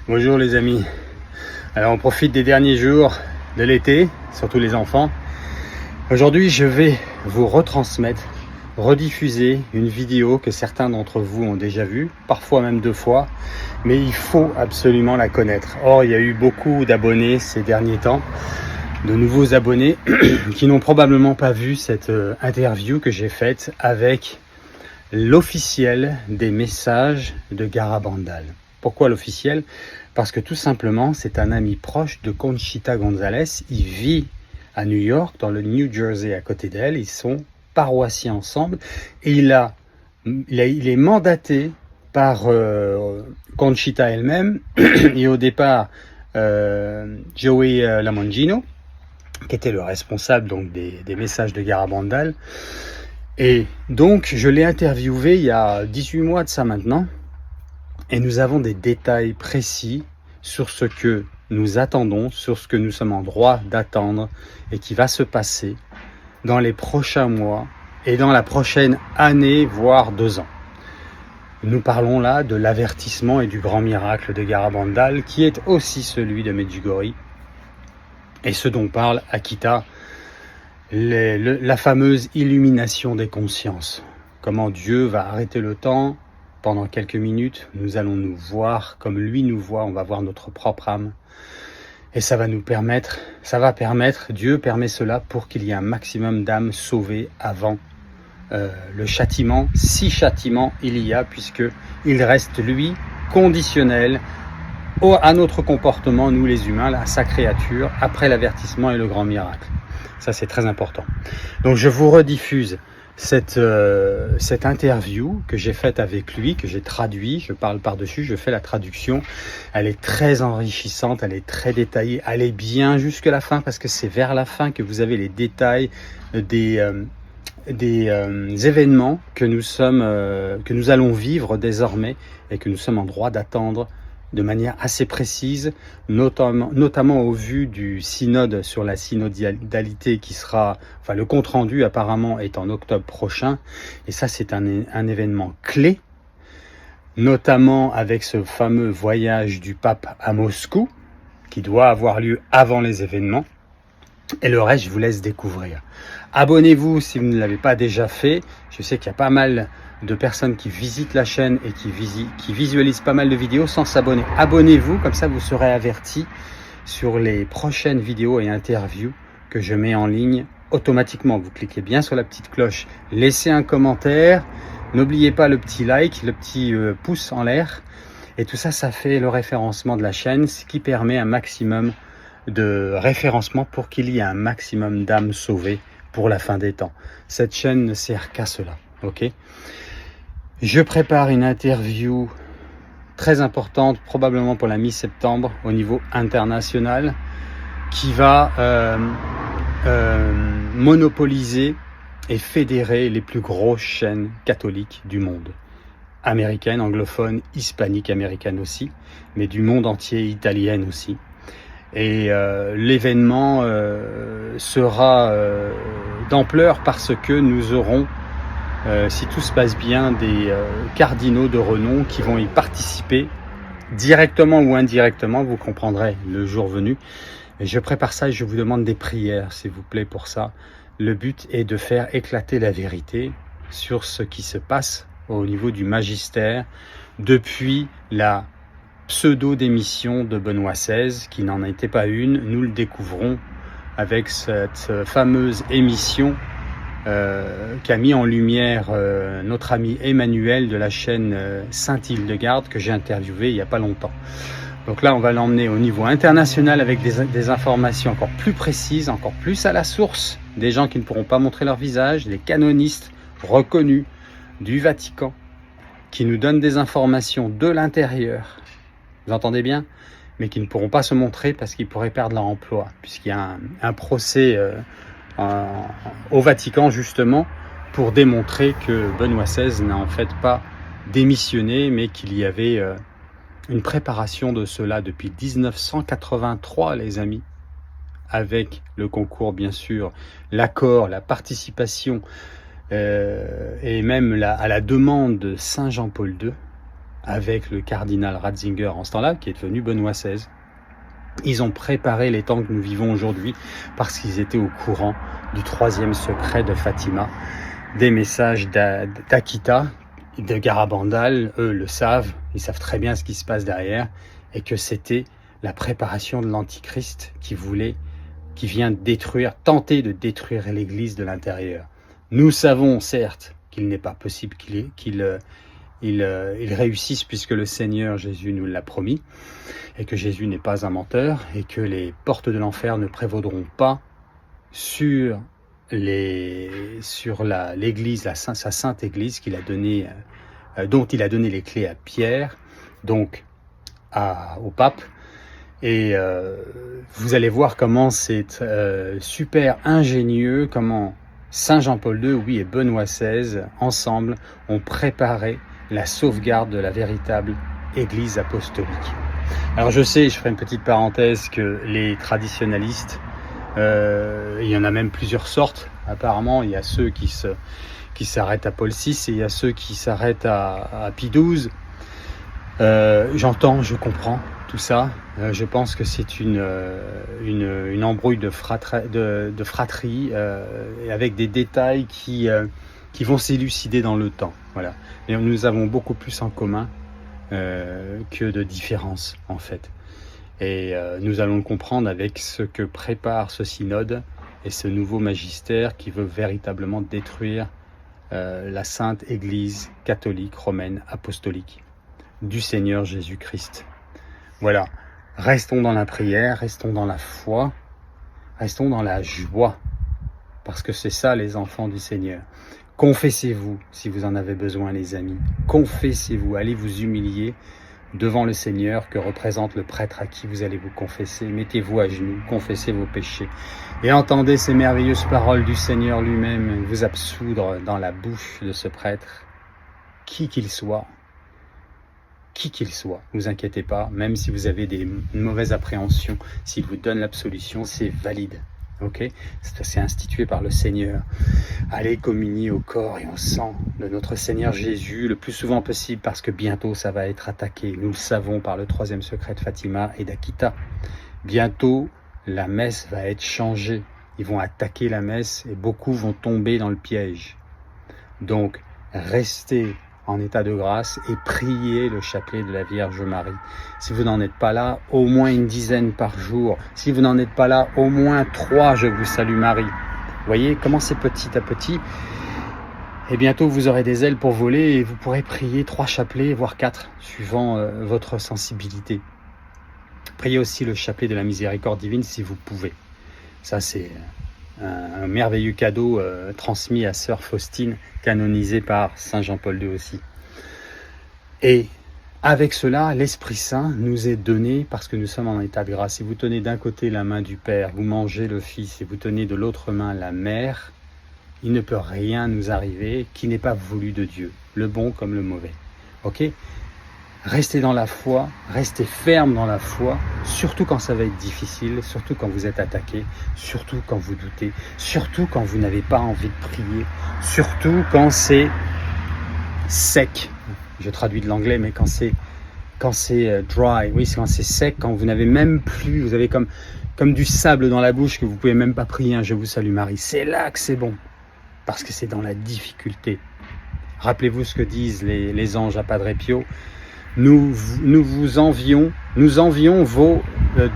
Bonjour les amis. Alors on profite des derniers jours de l'été, surtout les enfants. Aujourd'hui je vais vous retransmettre, rediffuser une vidéo que certains d'entre vous ont déjà vue, parfois même 2 fois, mais il faut absolument la connaître. Or il y a eu beaucoup d'abonnés ces derniers temps, de nouveaux abonnés qui n'ont probablement pas vu cette interview que j'ai faite avec l'officiel des messages de Garabandal. Pourquoi l'officiel? Parce que tout simplement, c'est un ami proche de Conchita González. Il vit à New York, dans le New Jersey à côté d'elle. Ils sont paroissiens ensemble. Et il est mandaté par Conchita elle-même et au départ Joey Lamangino, qui était le responsable donc des messages de Garabandal. Et donc, je l'ai interviewé il y a 18 mois de ça maintenant. Et nous avons des détails précis sur ce que nous attendons, sur ce que nous sommes en droit d'attendre et qui va se passer dans les prochains mois et dans la prochaine année, voire 2 ans. Nous parlons là de l'avertissement et du grand miracle de Garabandal, qui est aussi celui de Medjugorje, et ce dont parle Akita, la fameuse illumination des consciences. Comment Dieu va arrêter le temps. Pendant quelques minutes, nous allons nous voir comme lui nous voit, on va voir notre propre âme. Et ça va permettre, Dieu permet cela pour qu'il y ait un maximum d'âmes sauvées avant le châtiment. Si châtiment il y a, puisqu'il reste lui conditionnel à notre comportement, nous les humains, à sa créature, après l'avertissement et le grand miracle. Ça c'est très important. Donc je vous rediffuse cette interview que j'ai faite avec lui, que j'ai traduit, je parle par-dessus, je fais la traduction. Elle est très enrichissante, elle est très détaillée, allez bien jusque la fin parce que c'est vers la fin que vous avez les détails des événements que nous allons vivre désormais et que nous sommes en droit d'attendre de manière assez précise, notamment au vu du synode sur la synodalité qui sera, enfin le compte-rendu apparemment est en octobre prochain, et ça c'est un événement clé, notamment avec ce fameux voyage du pape à Moscou, qui doit avoir lieu avant les événements, et le reste je vous laisse découvrir. Abonnez-vous si vous ne l'avez pas déjà fait, je sais qu'il y a pas mal de personnes qui visitent la chaîne et qui visualisent pas mal de vidéos sans s'abonner. Abonnez-vous, comme ça vous serez avertis sur les prochaines vidéos et interviews que je mets en ligne automatiquement. Vous cliquez bien sur la petite cloche, laissez un commentaire, n'oubliez pas le petit like, le petit pouce en l'air, et tout ça, ça fait le référencement de la chaîne, ce qui permet un maximum de référencement pour qu'il y ait un maximum d'âmes sauvées pour la fin des temps. Cette chaîne ne sert qu'à cela, ok ? Je prépare une interview très importante, probablement pour la mi-septembre, au niveau international, qui va monopoliser et fédérer les plus grosses chaînes catholiques du monde. Américaines, anglophones, hispaniques, américaines aussi, mais du monde entier, italienne aussi. Et l'événement sera d'ampleur parce que nous aurons, si tout se passe bien, des cardinaux de renom qui vont y participer, directement ou indirectement, vous comprendrez le jour venu. Et je prépare ça et je vous demande des prières, s'il vous plaît, pour ça. Le but est de faire éclater la vérité sur ce qui se passe au niveau du magistère depuis la pseudo-démission de Benoît XVI, qui n'en était pas une. Nous le découvrons avec cette fameuse émission qui a mis en lumière notre ami Emmanuel de la chaîne Sainte-Hildegarde, que j'ai interviewé il n'y a pas longtemps. Donc là, on va l'emmener au niveau international avec des informations encore plus précises, encore plus à la source, des gens qui ne pourront pas montrer leur visage, des canonistes reconnus du Vatican, qui nous donnent des informations de l'intérieur, vous entendez bien, mais qui ne pourront pas se montrer parce qu'ils pourraient perdre leur emploi, puisqu'il y a un procès au Vatican justement pour démontrer que Benoît XVI n'a en fait pas démissionné, mais qu'il y avait une préparation de cela depuis 1983, les amis, avec le concours bien sûr, l'accord, la participation et même à la demande de Saint Jean-Paul II, avec le cardinal Ratzinger en ce temps-là, qui est devenu Benoît XVI. Ils ont préparé les temps que nous vivons aujourd'hui parce qu'ils étaient au courant du troisième secret de Fatima, des messages d'Akita, de Garabandal. Eux le savent, ils savent très bien ce qui se passe derrière, et que c'était la préparation de l'Antichrist qui vient détruire, tenter de détruire l'Église de l'intérieur. Nous savons certes qu'il n'est pas possible qu'il réussisse, puisque le Seigneur Jésus nous l'a promis, et que Jésus n'est pas un menteur, et que les portes de l'enfer ne prévaudront pas sur l'Église, sa sainte Église qu'il a donnée, dont il a donné les clés à Pierre, donc au pape. Et vous allez voir comment c'est super ingénieux, comment Saint Jean-Paul II, oui, et Benoît XVI, ensemble, ont préparé la sauvegarde de la véritable Église apostolique. Alors je sais, je ferai une petite parenthèse, que les traditionalistes, il y en a même plusieurs sortes, apparemment. Il y a ceux qui s'arrêtent à Paul VI, et il y a ceux qui s'arrêtent à Pie XII. J'entends, je comprends tout ça. Je pense que c'est une embrouille de fratrie, avec des détails qui vont s'élucider dans le temps. Voilà. Et nous avons beaucoup plus en commun que de différences, en fait. Et nous allons le comprendre avec ce que prépare ce synode et ce nouveau magistère qui veut véritablement détruire la sainte Église catholique, romaine, apostolique du Seigneur Jésus-Christ. Voilà, restons dans la prière, restons dans la foi, restons dans la joie, parce que c'est ça les enfants du Seigneur. Confessez-vous si vous en avez besoin, les amis. Confessez-vous, allez vous humilier devant le Seigneur que représente le prêtre à qui vous allez vous confesser. Mettez-vous à genoux, confessez vos péchés et entendez ces merveilleuses paroles du Seigneur lui-même vous absoudre dans la bouche de ce prêtre, qui qu'il soit. Qui qu'il soit, ne vous inquiétez pas, même si vous avez une mauvaise appréhension, s'il vous donne l'absolution, c'est valide. Ok, c'est institué par le Seigneur. Allez communier au corps et au sang de notre Seigneur Jésus le plus souvent possible, parce que bientôt ça va être attaqué. Nous le savons par le troisième secret de Fatima et d'Akita. Bientôt la messe va être changée. Ils vont attaquer la messe et beaucoup vont tomber dans le piège. Donc restez en état de grâce et priez le chapelet de la Vierge Marie. Si vous n'en êtes pas là, au moins une dizaine par jour. Si vous n'en êtes pas là, au moins 3, je vous salue Marie. Vous voyez, commencez petit à petit. Et bientôt, vous aurez des ailes pour voler et vous pourrez prier 3 chapelets, voire 4, suivant votre sensibilité. Priez aussi le chapelet de la miséricorde divine si vous pouvez. Ça, c'est un merveilleux cadeau transmis à sœur Faustine, canonisée par Saint Jean-Paul II aussi. Et avec cela, l'Esprit Saint nous est donné parce que nous sommes en état de grâce. Si vous tenez d'un côté la main du Père, vous mangez le Fils, et vous tenez de l'autre main la Mère, il ne peut rien nous arriver qui n'est pas voulu de Dieu, le bon comme le mauvais. Ok ? Restez dans la foi, restez ferme dans la foi, surtout quand ça va être difficile, surtout quand vous êtes attaqué, surtout quand vous doutez, surtout quand vous n'avez pas envie de prier, surtout quand c'est sec. Je traduis de l'anglais, mais quand c'est dry, oui, c'est quand c'est sec, quand vous n'avez même plus, vous avez comme du sable dans la bouche que vous pouvez même pas prier un Je vous salue Marie. C'est là que c'est bon, parce que c'est dans la difficulté. Rappelez-vous ce que disent les anges à Padre Pio. Nous envions vos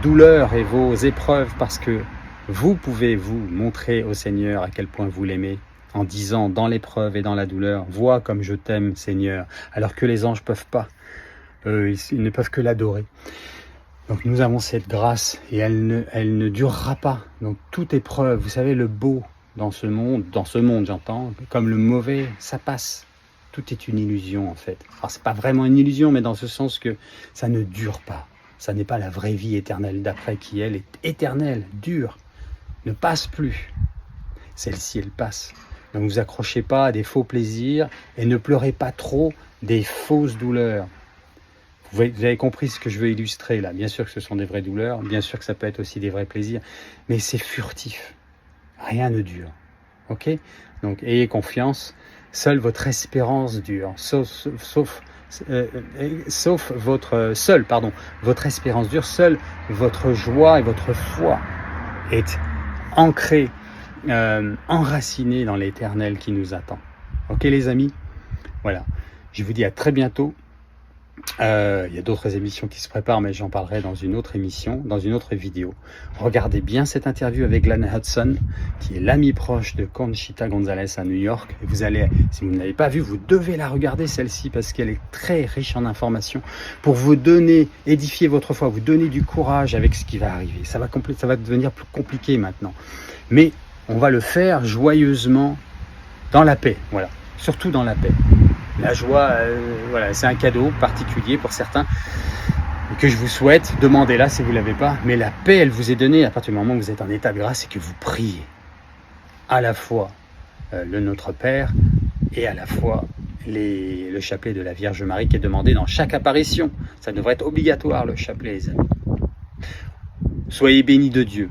douleurs et vos épreuves parce que vous pouvez vous montrer au Seigneur à quel point vous l'aimez en disant dans l'épreuve et dans la douleur, vois comme je t'aime Seigneur, alors que les anges peuvent pas, ils ne peuvent que l'adorer. Donc nous avons cette grâce et elle ne durera pas. Donc toute épreuve, vous savez, le beau dans ce monde j'entends, comme le mauvais, ça passe. Tout est une illusion en fait. Alors c'est pas vraiment une illusion, mais dans ce sens que ça ne dure pas. Ça n'est pas la vraie vie éternelle d'après qui, elle, est éternelle, dure, ne passe plus. Celle-ci, elle passe. Donc ne vous accrochez pas à des faux plaisirs et ne pleurez pas trop des fausses douleurs. Vous avez compris ce que je veux illustrer là. Bien sûr que ce sont des vraies douleurs, bien sûr que ça peut être aussi des vrais plaisirs, mais c'est furtif. Rien ne dure. Ok ? Donc ayez confiance. Seule votre espérance dure, sauf votre espérance dure, seule votre joie et votre foi est ancrée, enracinée dans l'éternel qui nous attend. Ok les amis? Voilà, je vous dis à très bientôt. Il y a d'autres émissions qui se préparent, mais j'en parlerai dans une autre émission, dans une autre vidéo. Regardez bien cette interview avec Glenn Hudson, qui est l'ami proche de Conchita Gonzalez à New York. Et vous allez, si vous ne l'avez pas vue, vous devez la regarder celle-ci parce qu'elle est très riche en informations pour vous donner, édifier votre foi, vous donner du courage avec ce qui va arriver. Ça va devenir plus compliqué maintenant, mais on va le faire joyeusement, dans la paix. Voilà, surtout dans la paix. La joie, voilà, c'est un cadeau particulier pour certains que je vous souhaite. Demandez-la si vous ne l'avez pas. Mais la paix, elle vous est donnée à partir du moment où vous êtes en état de grâce et que vous priez. À la fois le Notre Père et à la fois le chapelet de la Vierge Marie qui est demandé dans chaque apparition. Ça devrait être obligatoire, le chapelet, les amis. Soyez bénis de Dieu.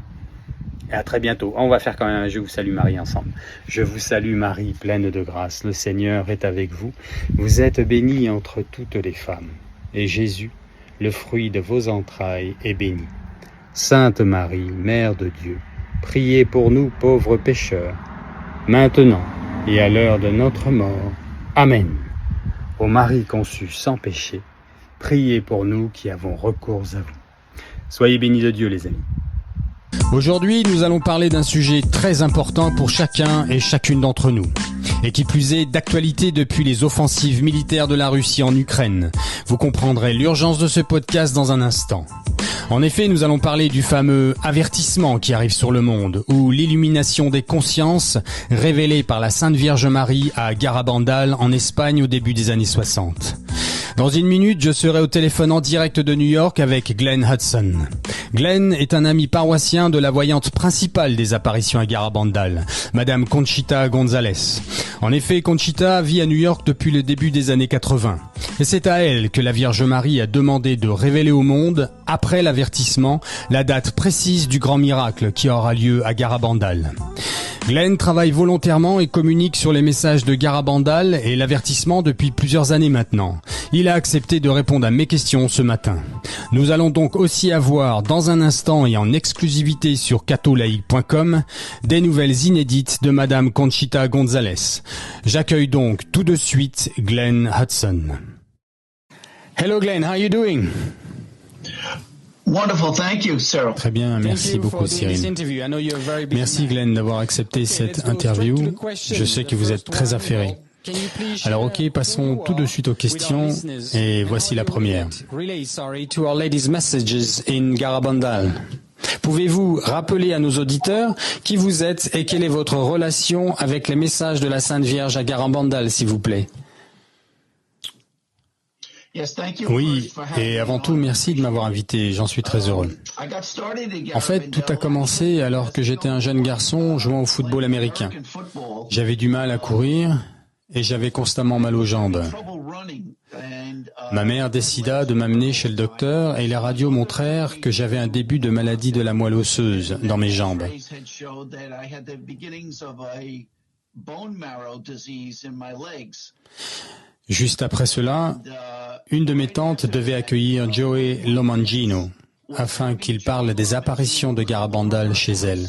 Et à très bientôt. On va faire quand même un Je vous salue Marie ensemble. Je vous salue Marie, pleine de grâce. Le Seigneur est avec vous. Vous êtes bénie entre toutes les femmes. Et Jésus, le fruit de vos entrailles, est béni. Sainte Marie, Mère de Dieu, priez pour nous pauvres pécheurs, maintenant et à l'heure de notre mort. Amen. Ô Marie conçue sans péché, priez pour nous qui avons recours à vous. Soyez bénis de Dieu les amis. Aujourd'hui, nous allons parler d'un sujet très important pour chacun et chacune d'entre nous. Et qui plus est, d'actualité depuis les offensives militaires de la Russie en Ukraine. Vous comprendrez l'urgence de ce podcast dans un instant. En effet, nous allons parler du fameux avertissement qui arrive sur le monde, ou l'illumination des consciences révélée par la Sainte Vierge Marie à Garabandal en Espagne au début des années 60. Dans une minute, je serai au téléphone en direct de New York avec Glenn Hudson. Glenn est un ami paroissien de la voyante principale des apparitions à Garabandal, Madame Conchita Gonzalez. En effet, Conchita vit à New York depuis le début des années 80. Et c'est à elle que la Vierge Marie a demandé de révéler au monde, après l'avertissement, la date précise du grand miracle qui aura lieu à Garabandal. Glenn travaille volontairement et communique sur les messages de Garabandal et l'avertissement depuis plusieurs années maintenant. Il a accepté de répondre à mes questions ce matin. Nous allons donc aussi avoir dans un instant et en exclusivité sur catholaïque.com des nouvelles inédites de Madame Conchita Gonzalez. J'accueille donc tout de suite Glenn Hudson. Hello Glenn, how are you doing? Wonderful, thank you, Cyril. Très bien, merci beaucoup Cyril. Merci Glenn d'avoir accepté cette interview. Je sais que vous êtes très affairé. Alors ok, passons tout de suite aux questions et voici la première. Pouvez-vous rappeler à nos auditeurs qui vous êtes et quelle est votre relation avec les messages de la Sainte Vierge à Garabandal, s'il vous plaît? Oui, et avant tout, merci de m'avoir invité, j'en suis très heureux. En fait, tout a commencé alors que j'étais un jeune garçon jouant au football américain. J'avais du mal à courir et j'avais constamment mal aux jambes. Ma mère décida de m'amener chez le docteur et les radios montrèrent que j'avais un début de maladie de la moelle osseuse dans mes jambes. Juste après cela, une de mes tantes devait accueillir Joey Lomangino afin qu'il parle des apparitions de Garabandal chez elle.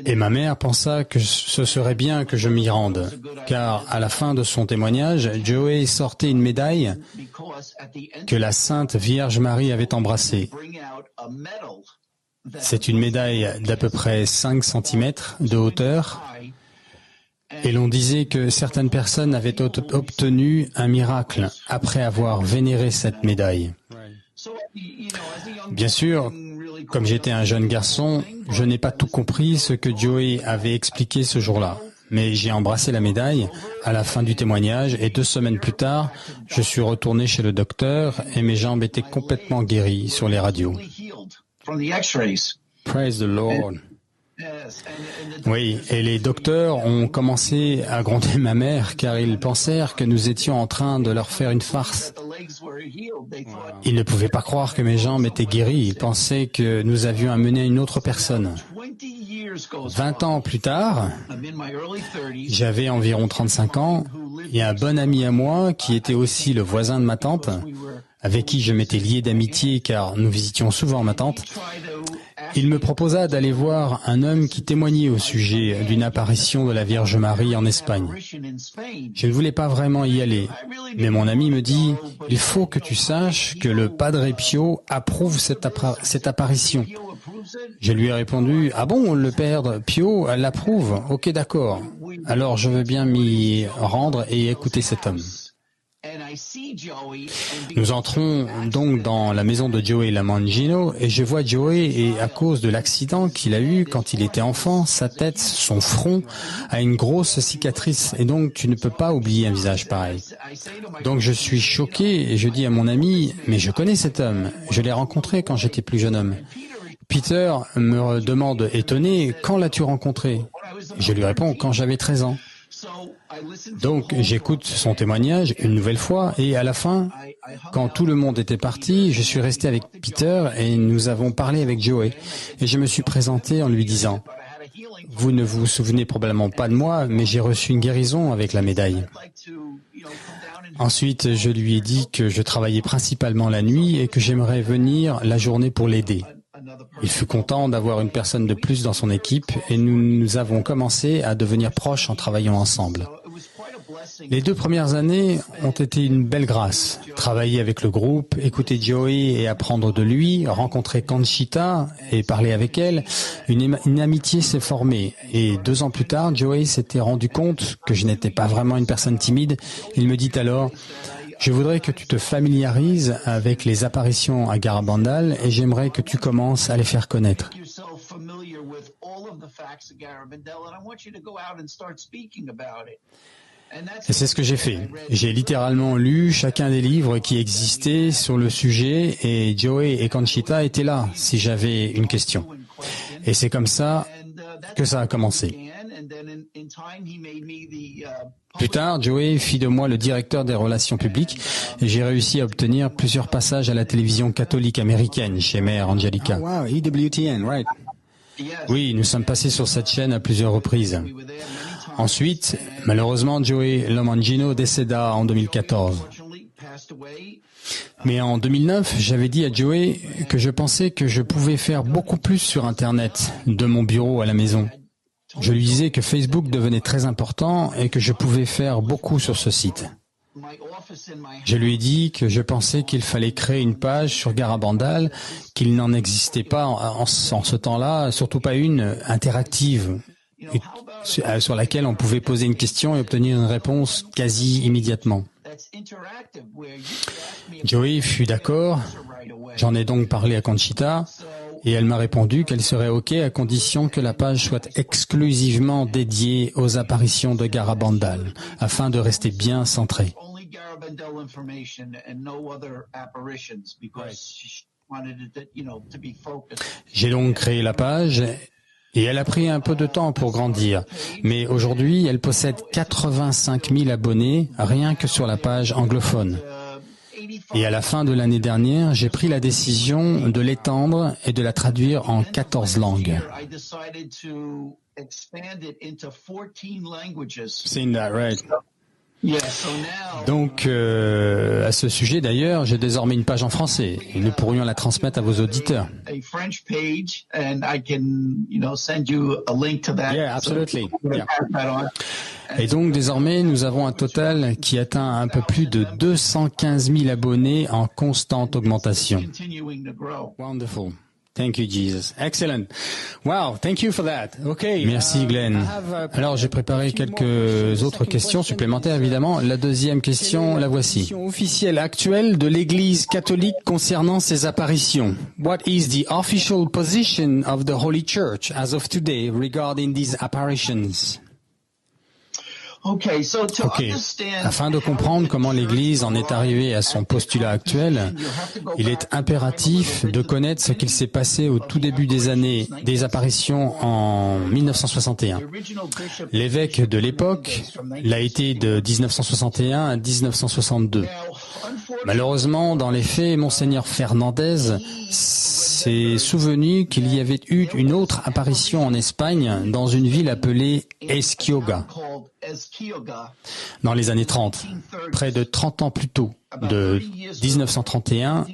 Et ma mère pensa que ce serait bien que je m'y rende, car à la fin de son témoignage, Joey sortait une médaille que la Sainte Vierge Marie avait embrassée. C'est une médaille d'à peu près 5 cm de hauteur. Et l'on disait que certaines personnes avaient obtenu un miracle après avoir vénéré cette médaille. Bien sûr, comme j'étais un jeune garçon, je n'ai pas tout compris ce que Joey avait expliqué ce jour-là. Mais j'ai embrassé la médaille à la fin du témoignage et 2 semaines plus tard, je suis retourné chez le docteur et mes jambes étaient complètement guéries sur les radios. Praise the Lord. Oui, et les docteurs ont commencé à gronder ma mère car ils pensèrent que nous étions en train de leur faire une farce. Ils ne pouvaient pas croire que mes jambes étaient guéries, ils pensaient que nous avions amené une autre personne. 20 ans plus tard, j'avais environ 35 ans il y a un bon ami à moi qui était aussi le voisin de ma tante, avec qui je m'étais lié d'amitié car nous visitions souvent ma tante. Il me proposa d'aller voir un homme qui témoignait au sujet d'une apparition de la Vierge Marie en Espagne. Je ne voulais pas vraiment y aller, mais mon ami me dit « Il faut que tu saches que le Padre Pio approuve cette apparition. » Je lui ai répondu « Ah bon, le Père Pio l'approuve? Ok, d'accord. Alors je veux bien m'y rendre et écouter cet homme. » Nous entrons donc dans la maison de Joey Lamangino et je vois Joey et à cause de l'accident qu'il a eu quand il était enfant, sa tête, son front a une grosse cicatrice et donc tu ne peux pas oublier un visage pareil. Donc je suis choqué et je dis à mon ami, mais je connais cet homme, je l'ai rencontré quand j'étais plus jeune homme. Peter me demande étonné, quand l'as-tu rencontré? Je lui réponds, quand j'avais 13 ans. Donc j'écoute son témoignage une nouvelle fois et à la fin, quand tout le monde était parti, je suis resté avec Peter et nous avons parlé avec Joey et je me suis présenté en lui disant « Vous ne vous souvenez probablement pas de moi, mais j'ai reçu une guérison avec la médaille. » Ensuite, je lui ai dit que je travaillais principalement la nuit et que j'aimerais venir la journée pour l'aider. Il fut content d'avoir une personne de plus dans son équipe et nous avons commencé à devenir proches en travaillant ensemble. Les 2 premières années ont été une belle grâce. Travailler avec le groupe, écouter Joey et apprendre de lui, rencontrer Conchita et parler avec elle, une amitié s'est formée. Et 2 ans plus tard, Joey s'était rendu compte que je n'étais pas vraiment une personne timide. Il me dit alors « Je voudrais que tu te familiarises avec les apparitions à Garabandal et j'aimerais que tu commences à les faire connaître. » Et c'est ce que j'ai fait. J'ai littéralement lu chacun des livres qui existaient sur le sujet et Joey et Conchita étaient là si j'avais une question. Et c'est comme ça que ça a commencé. Plus tard, Joey fit de moi le directeur des relations publiques et j'ai réussi à obtenir plusieurs passages à la télévision catholique américaine chez Mère Angelica. Wow, EWTN, right. Oui, nous sommes passés sur cette chaîne à plusieurs reprises. Ensuite, malheureusement, Joey Lamangino décéda en 2014. Mais en 2009, j'avais dit à Joey que je pensais que je pouvais faire beaucoup plus sur Internet, de mon bureau à la maison. Je lui disais que Facebook devenait très important et que je pouvais faire beaucoup sur ce site. Je lui ai dit que je pensais qu'il fallait créer une page sur Garabandal, qu'il n'en existait pas en ce temps-là, surtout pas une interactive, sur laquelle on pouvait poser une question et obtenir une réponse quasi immédiatement. Joey fut d'accord, j'en ai donc parlé à Conchita, et elle m'a répondu qu'elle serait OK à condition que la page soit exclusivement dédiée aux apparitions de Garabandal, afin de rester bien centrée. J'ai donc créé la page et elle a pris un peu de temps pour grandir. Mais aujourd'hui, elle possède 85 000 abonnés rien que sur la page anglophone. Et à la fin de l'année dernière, j'ai pris la décision de l'étendre et de la traduire en 14 langues. Seen that, right. Donc, à ce sujet d'ailleurs, j'ai désormais une page en français et nous pourrions la transmettre à vos auditeurs. Yeah, absolutely. Yeah. Et donc, désormais, nous avons un total qui atteint un peu plus de 215 000 abonnés en constante augmentation. Wonderful. Thank you, Jesus. Excellent. Wow, thank you for that. Okay. Merci, Glenn. Alors, j'ai préparé quelques autres questions supplémentaires, évidemment. La deuxième question, la voici. Officielle actuelle de l'Église catholique concernant ces apparitions. What is the official position of the Holy Church as of today regarding these apparitions? Ok. Afin de comprendre comment l'Église en est arrivée à son postulat actuel, il est impératif de connaître ce qu'il s'est passé au tout début des apparitions en 1961. L'évêque de l'époque l'a été de 1961 à 1962. Malheureusement, dans les faits, Monseigneur Fernandez s'est souvenu qu'il y avait eu une autre apparition en Espagne dans une ville appelée Esquioga. dans les années 30, près de 30 ans plus tôt, de 1931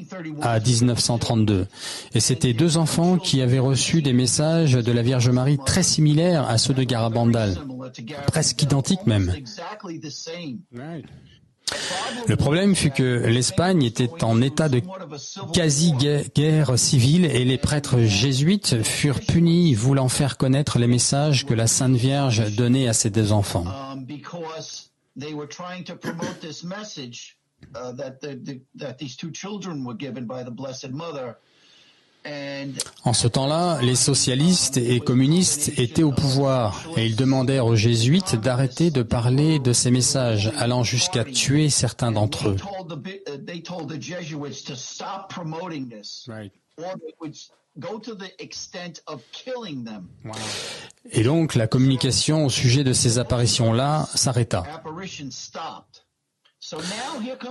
à 1932. Et c'était deux enfants qui avaient reçu des messages de la Vierge Marie très similaires à ceux de Garabandal, presque identiques même. Le problème fut que l'Espagne était en état de quasi-guerre civile et les prêtres jésuites furent punis voulant faire connaître les messages que la Sainte Vierge donnait à ses deux enfants. En ce temps-là, les socialistes et communistes étaient au pouvoir et ils demandèrent aux jésuites d'arrêter de parler de ces messages, allant jusqu'à tuer certains d'entre eux. Et donc, la communication au sujet de ces apparitions-là s'arrêta.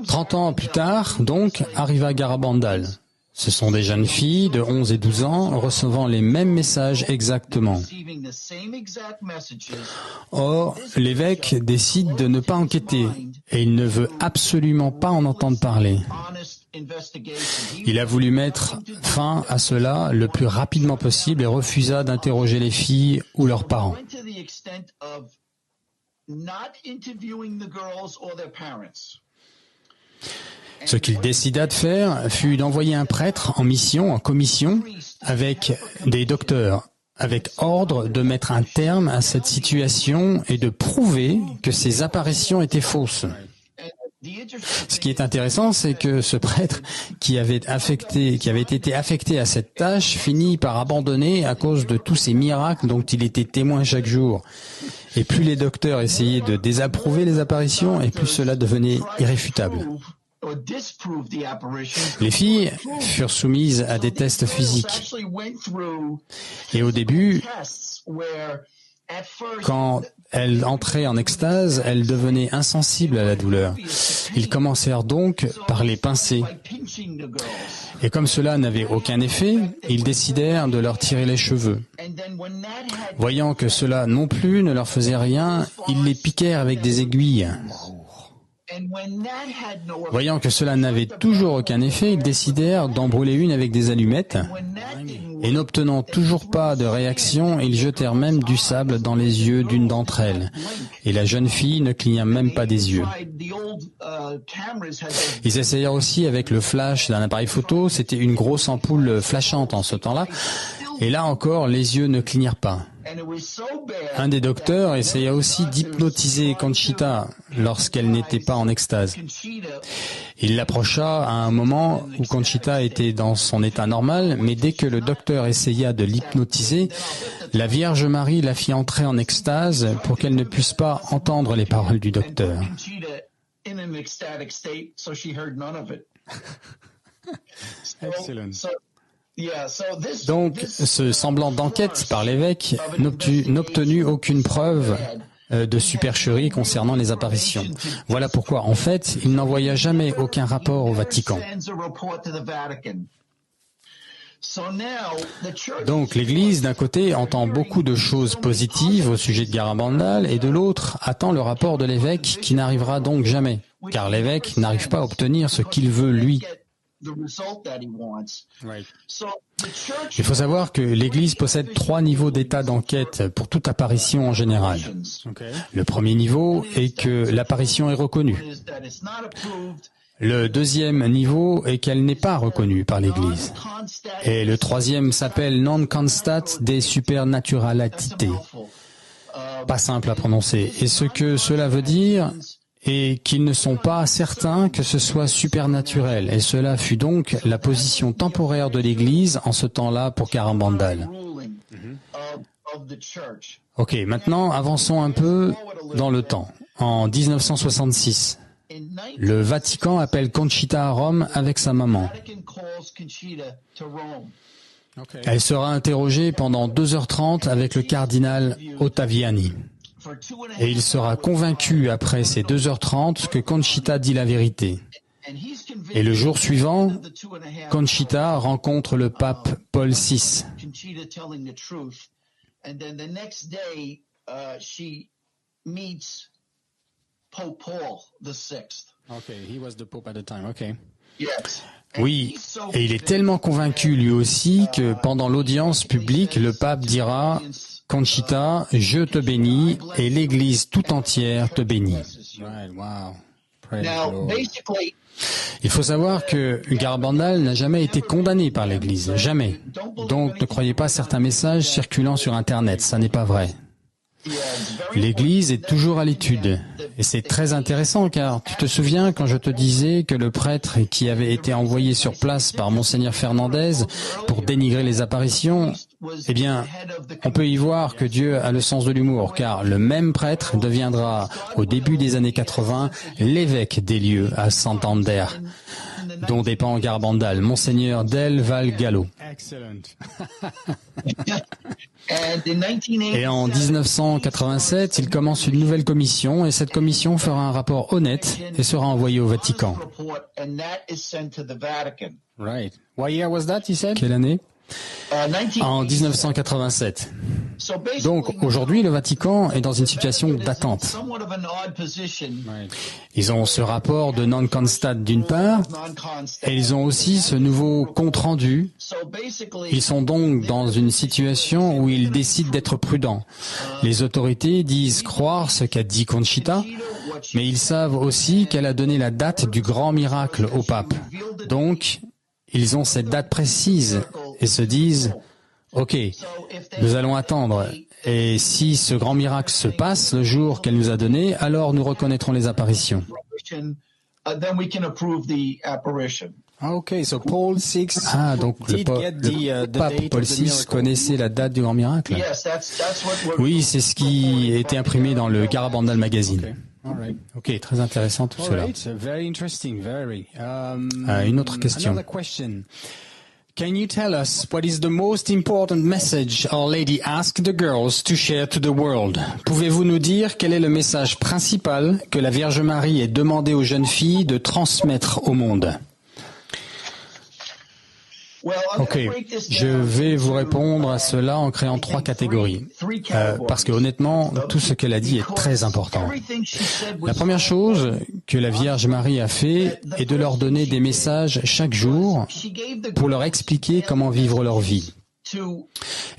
30 ans plus tard, donc, arriva Garabandal. Ce sont des jeunes filles de 11 et 12 ans recevant les mêmes messages exactement. Or, l'évêque décide de ne pas enquêter et il ne veut absolument pas en entendre parler. Il a voulu mettre fin à cela le plus rapidement possible et refusa d'interroger les filles ou leurs parents. Ce qu'il décida de faire fut d'envoyer un prêtre en commission, avec des docteurs, avec ordre de mettre un terme à cette situation et de prouver que ces apparitions étaient fausses. Ce qui est intéressant, c'est que ce prêtre qui avait été affecté à cette tâche finit par abandonner à cause de tous ces miracles dont il était témoin chaque jour. Et plus les docteurs essayaient de désapprouver les apparitions, et plus cela devenait irréfutable. Les filles furent soumises à des tests physiques. Et au début, quand elles entraient en extase, elles devenaient insensibles à la douleur. Ils commencèrent donc par les pincer. Et comme cela n'avait aucun effet, ils décidèrent de leur tirer les cheveux. Voyant que cela non plus ne leur faisait rien, ils les piquèrent avec des aiguilles. Voyant que cela n'avait toujours aucun effet, ils décidèrent d'en brûler une avec des allumettes, et n'obtenant toujours pas de réaction, ils jetèrent même du sable dans les yeux d'une d'entre elles, et la jeune fille ne cligna même pas des yeux. Ils essayèrent aussi avec le flash d'un appareil photo, c'était une grosse ampoule flashante en ce temps-là, et là encore, les yeux ne clignèrent pas. Un des docteurs essaya aussi d'hypnotiser Conchita lorsqu'elle n'était pas en extase. Il l'approcha à un moment où Conchita était dans son état normal, mais dès que le docteur essaya de l'hypnotiser, la Vierge Marie la fit entrer en extase pour qu'elle ne puisse pas entendre les paroles du docteur. Excellent. Donc, ce semblant d'enquête par l'évêque n'obtenut aucune preuve de supercherie concernant les apparitions. Voilà pourquoi, en fait, il n'envoya jamais aucun rapport au Vatican. Donc, l'Église, d'un côté, entend beaucoup de choses positives au sujet de Garabandal, et de l'autre, attend le rapport de l'évêque qui n'arrivera donc jamais, car l'évêque n'arrive pas à obtenir ce qu'il veut, lui. Il faut savoir que l'Église possède 3 niveaux d'état d'enquête pour toute apparition en général. Le premier niveau est que l'apparition est reconnue. Le deuxième niveau est qu'elle n'est pas reconnue par l'Église. Et le troisième s'appelle non constat des supernaturalités. Pas simple à prononcer. Et ce que cela veut dire et qu'ils ne sont pas certains que ce soit supernaturel. Et cela fut donc la position temporaire de l'Église en ce temps-là pour Garabandal. Ok, maintenant avançons un peu dans le temps. En 1966, le Vatican appelle Conchita à Rome avec sa maman. Elle sera interrogée pendant 2h30 avec le cardinal Ottaviani. Et il sera convaincu après ces 2h30 que Conchita dit la vérité. Et le jour suivant, Conchita rencontre le pape Paul VI. Pope Paul VI. Okay, he was the Pope at the time. Okay. Yes. Oui, et il est tellement convaincu lui aussi que pendant l'audience publique, le pape dira « Conchita, je te bénis et l'Église tout entière te bénit. » Right, wow. Praise the Now, Lord. basically, Il faut savoir que Garabandal n'a jamais été condamné par l'Église, jamais. Donc ne croyez pas certains messages circulant sur Internet, ça n'est pas vrai. L'Église est toujours à l'étude. Et c'est très intéressant car tu te souviens quand je te disais que le prêtre qui avait été envoyé sur place par Monseigneur Fernandez pour dénigrer les apparitions, eh bien, on peut y voir que Dieu a le sens de l'humour car le même prêtre deviendra au début des années 80 l'évêque des lieux à Santander, dont dépend Garabandal, Monseigneur Del Val Gallo. and in 1987, Et en 1987, il commence une nouvelle commission et cette commission fera un rapport honnête et sera envoyée au Vatican. report, and that is sent to the Vatican. Right. What year was that, he said? Quelle année? 1987. En 1987. So basically, Donc aujourd'hui, le Vatican est dans une situation d'attente. somewhat of an odd position. Ils ont ce rapport de non-constat d'une part Non-constant. et ils ont aussi ce nouveau compte-rendu. So basically, Ils sont donc dans une situation où ils décident d'être prudents. Les autorités disent croire ce qu'a dit Conchita, mais ils savent aussi qu'elle a donné la date du grand miracle au pape. Donc, ils ont cette date précise et se disent « Ok, nous allons attendre. Et si ce grand miracle se passe le jour qu'elle nous a donné, alors nous reconnaîtrons les apparitions. » then we can approve the apparition. Okay, so Paul VI Ah, donc le, did get le the pape date Paul of the VI miracle. connaissait la date du grand miracle. Yes, that's what we're. Oui, c'est ce qui a été imprimé dans le Garabandal Magazine. All right. Ok, très intéressant tout All cela. right. Very interesting. Very. Une autre question. Another question. Can you tell us what is the most important message Our Lady asked the girls to share to the world? Pouvez-vous nous dire quel est le message principal que la Vierge Marie ait demandé aux jeunes filles de transmettre au monde? Well, I'm Ok, gonna break this je down vais vous into, répondre à cela en créant trois catégories. Parce que honnêtement, tout ce qu'elle a dit est très important. everything she said was La première chose que la Vierge Marie a fait est de leur donner des messages chaque jour she gave the pour leur expliquer comment vivre leur vie. to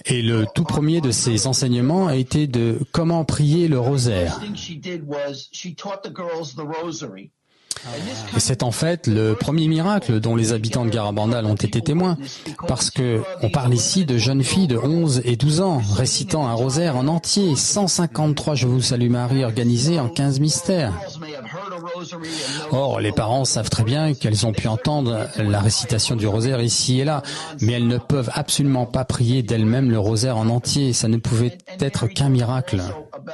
Et le tout premier de ces enseignements a été de comment prier le rosaire. thing she did was she taught the girls the rosary. Et c'est en fait le premier miracle dont les habitants de Garabandal ont été témoins, parce que on parle ici de jeunes filles de 11 et 12 ans récitant un rosaire en entier, 153 Je vous salue Marie organisés en 15 mystères. Girls may have heard a rosary and know Or, les parents savent très bien qu'elles ont pu entendre la récitation du rosaire ici et là, mais elles ne peuvent absolument pas prier d'elles-mêmes le rosaire en entier, ça ne pouvait être qu'un miracle. about,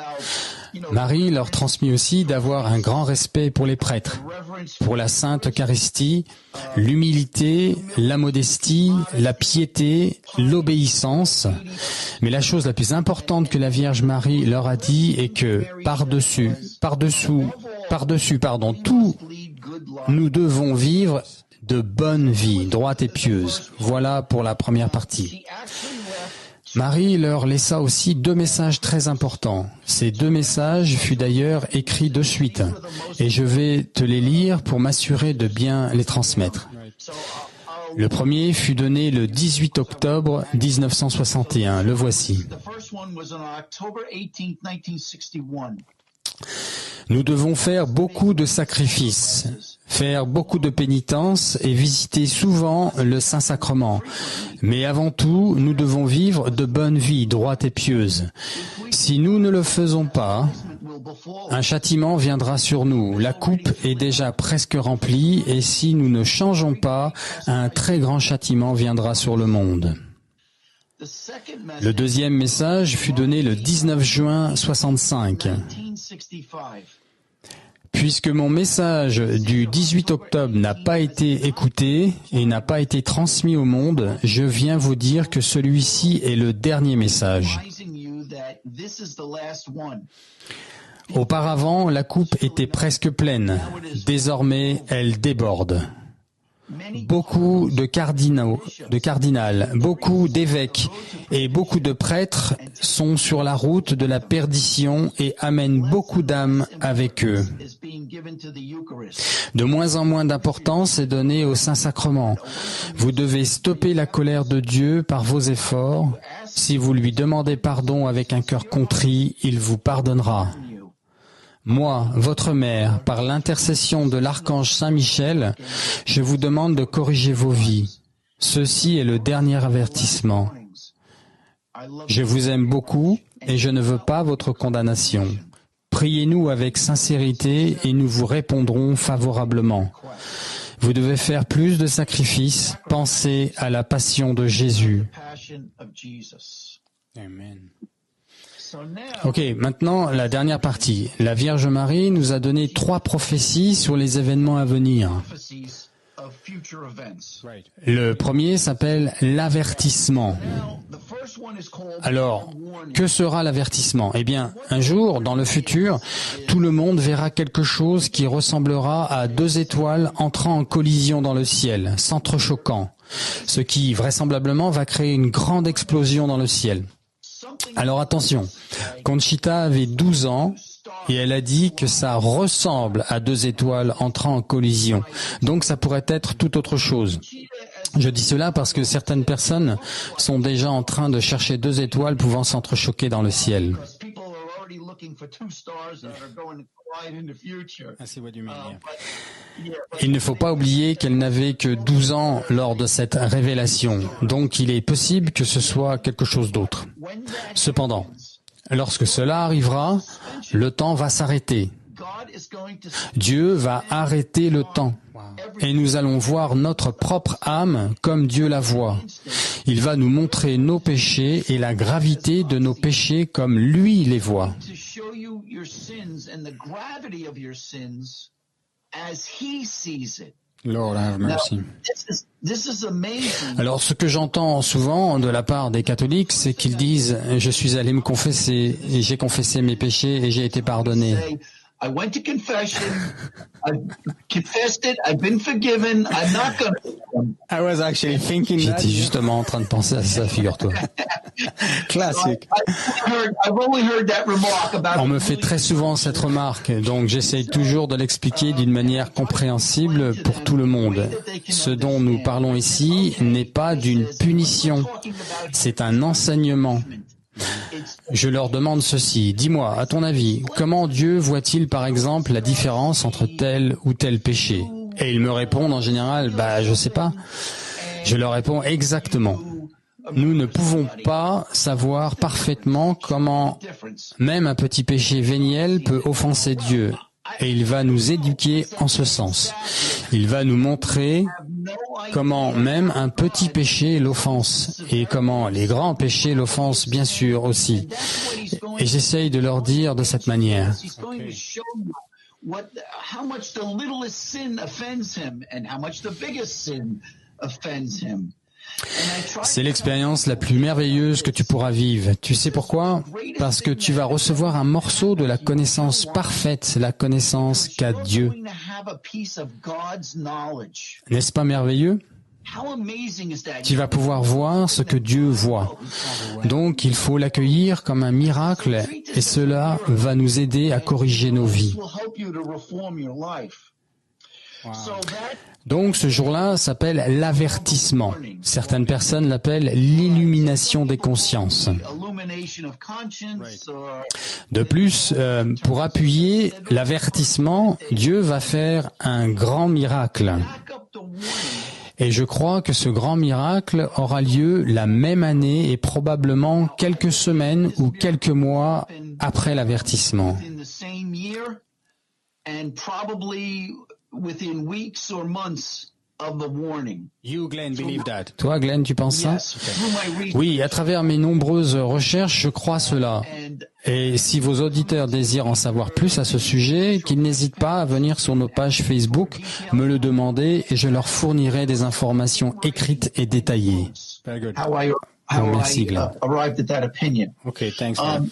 you know, Marie leur transmit aussi d'avoir un grand respect pour les prêtres, reverence pour la Sainte Eucharistie, l'humilité, la modestie, la piété, l'obéissance. Mais la chose la plus importante que la Vierge Marie leur a dit est que par-dessus tout, lead good life. nous devons vivre de bonnes vies, droites et pieuses. Voilà pour la première partie. She actually left Marie leur laissa aussi deux messages très importants. Ces deux messages furent d'ailleurs écrits de suite, et je vais te les lire pour m'assurer de bien les transmettre. so Le premier fut donné le 18 octobre 1961. Le voici. the first one was on October 18th, 1961. Nous devons faire beaucoup de sacrifices, faire beaucoup de pénitence et visiter souvent le Saint-Sacrement. Mais avant tout, nous devons vivre de bonnes vies, droites et pieuses. Si nous ne le faisons pas, Will befall un châtiment viendra sur nous. La coupe est déjà presque remplie et si nous ne changeons pas, un très grand châtiment viendra sur le monde. the second Le message deuxième message fut donné le 19 juin 65. 1965. Puisque mon message du 18 octobre n'a pas été écouté et n'a pas été transmis au monde, je viens vous dire que celui-ci est le dernier message. Advising you that this is the last one. Auparavant, la coupe était presque pleine. Désormais, elle déborde. beaucoup de cardinals, beaucoup d'évêques et beaucoup de prêtres sont sur la route de la perdition et amènent beaucoup d'âmes avec eux. De moins en moins d'importance est donnée au Saint-Sacrement. Vous devez stopper la colère de Dieu par vos efforts. Si vous lui demandez pardon avec un cœur contrit, il vous pardonnera. Moi, votre mère, par l'intercession de l'archange Saint-Michel, je vous demande de corriger vos vies. Ceci est le dernier avertissement. Je vous aime beaucoup et je ne veux pas votre condamnation. Priez-nous avec sincérité et nous vous répondrons favorablement. Vous devez faire plus de sacrifices. Pensez à la passion de Jésus. Amen. Ok, maintenant la dernière partie. La Vierge Marie nous a donné 3 prophéties sur les événements à venir. Le premier s'appelle l'avertissement. Alors, que sera l'avertissement? Eh bien, un jour, dans le futur, tout le monde verra quelque chose qui ressemblera à 2 étoiles entrant en collision dans le ciel, s'entrechoquant, ce qui vraisemblablement va créer une grande explosion dans le ciel. Alors attention, Conchita avait 12 ans et elle a dit que ça ressemble à 2 étoiles entrant en collision. Donc ça pourrait être tout autre chose. Je dis cela parce que certaines personnes sont déjà en train de chercher 2 étoiles pouvant s'entrechoquer dans le ciel. Il ne faut pas oublier qu'elle n'avait que 12 ans lors de cette révélation, donc il est possible que ce soit quelque chose d'autre. Cependant, lorsque cela arrivera, le temps va s'arrêter. Dieu va arrêter le temps et nous allons voir notre propre âme comme Dieu la voit. Il va nous montrer nos péchés et la gravité de nos péchés comme lui les voit. Lord have mercy. Alors, ce que j'entends souvent de la part des catholiques, c'est qu'ils disent « Je suis allé me confesser, et j'ai confessé mes péchés et j'ai été pardonné. » I went to confession. I confessed it. I've been forgiven. I'm not going to. I was actually thinking that. J'étais justement en train de penser à ça, figure-toi. Classique. I've only heard that remark about. On me fait très souvent cette remarque, donc j'essaye toujours de l'expliquer d'une manière compréhensible pour tout le monde. Ce dont nous parlons ici n'est pas d'une punition, c'est un enseignement. Je leur demande ceci, dis-moi, à ton avis, comment Dieu voit-il par exemple la différence entre tel ou tel péché? Et ils me répondent en général, je sais pas. Je leur réponds exactement. Nous ne pouvons pas savoir parfaitement comment même un petit péché véniel peut offenser Dieu. Et il va nous éduquer en ce sens. Il va nous montrer comment même un petit péché l'offense et comment les grands péchés l'offensent bien sûr aussi. Et j'essaye de leur dire de cette manière. C'est l'expérience la plus merveilleuse que tu pourras vivre. Tu sais pourquoi? Parce que tu vas recevoir un morceau de la connaissance parfaite, la connaissance qu'a Dieu. N'est-ce pas merveilleux? Tu vas pouvoir voir ce que Dieu voit. Donc il faut l'accueillir comme un miracle et cela va nous aider à corriger nos vies. Donc ce jour-là s'appelle l'avertissement. Certaines personnes l'appellent l'illumination des consciences. De plus, pour appuyer l'avertissement, Dieu va faire un grand miracle. Et je crois que ce grand miracle aura lieu la même année et probablement quelques semaines ou quelques mois après l'avertissement. Within weeks or months of the warning. You, Glenn, believe that. Toi, Glenn, tu penses ça? Oui, à travers mes nombreuses recherches, je crois cela. Et si vos auditeurs désirent en savoir plus à ce sujet, qu'ils n'hésitent pas à venir sur nos pages Facebook, me le demander et je leur fournirai des informations écrites et détaillées. Very good. How Merci, Glenn. arrived at that opinion. Okay, thanks, man.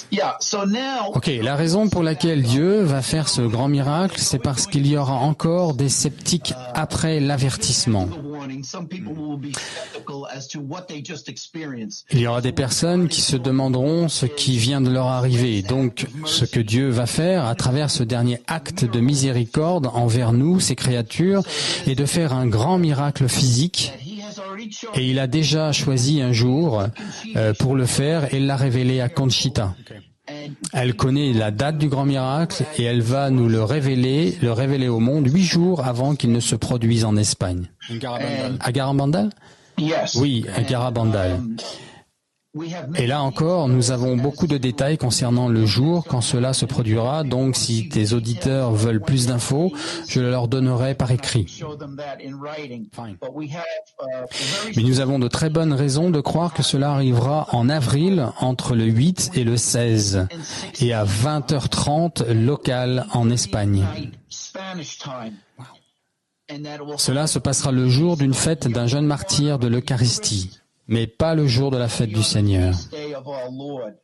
Yeah. So now, Ok, la raison pour laquelle Dieu va faire ce grand miracle, c'est parce qu'il y aura encore des sceptiques après l'avertissement. the warning. Some people will be skeptical as to what they just experienced. Il y aura des personnes qui se demanderont ce qui vient de leur arriver, donc ce que Dieu va faire à travers ce dernier acte de miséricorde envers nous, ses créatures, est de faire un grand miracle physique. He has already chosen. Et il a déjà choisi un jour pour le faire et l'a révélé à Conchita. Elle connaît la date du grand miracle et elle va nous le révéler au monde 8 jours avant qu'il ne se produise en Espagne. À Garabandal? Yes. Oui, à Garabandal. We have Et là encore, nous avons beaucoup de détails concernant le jour quand cela se produira, donc si tes auditeurs veulent plus d'infos, je leur donnerai par écrit. show them that in writing. Fine. But we have very Mais nous avons de très bonnes raisons de croire que cela arrivera en avril entre le 8 et le 16 et à 20h30 local en Espagne. night Spanish time. And that will Cela se passera le jour d'une fête d'un jeune martyr de l'Eucharistie, mais pas le jour de la fête du Seigneur. day of our Lord.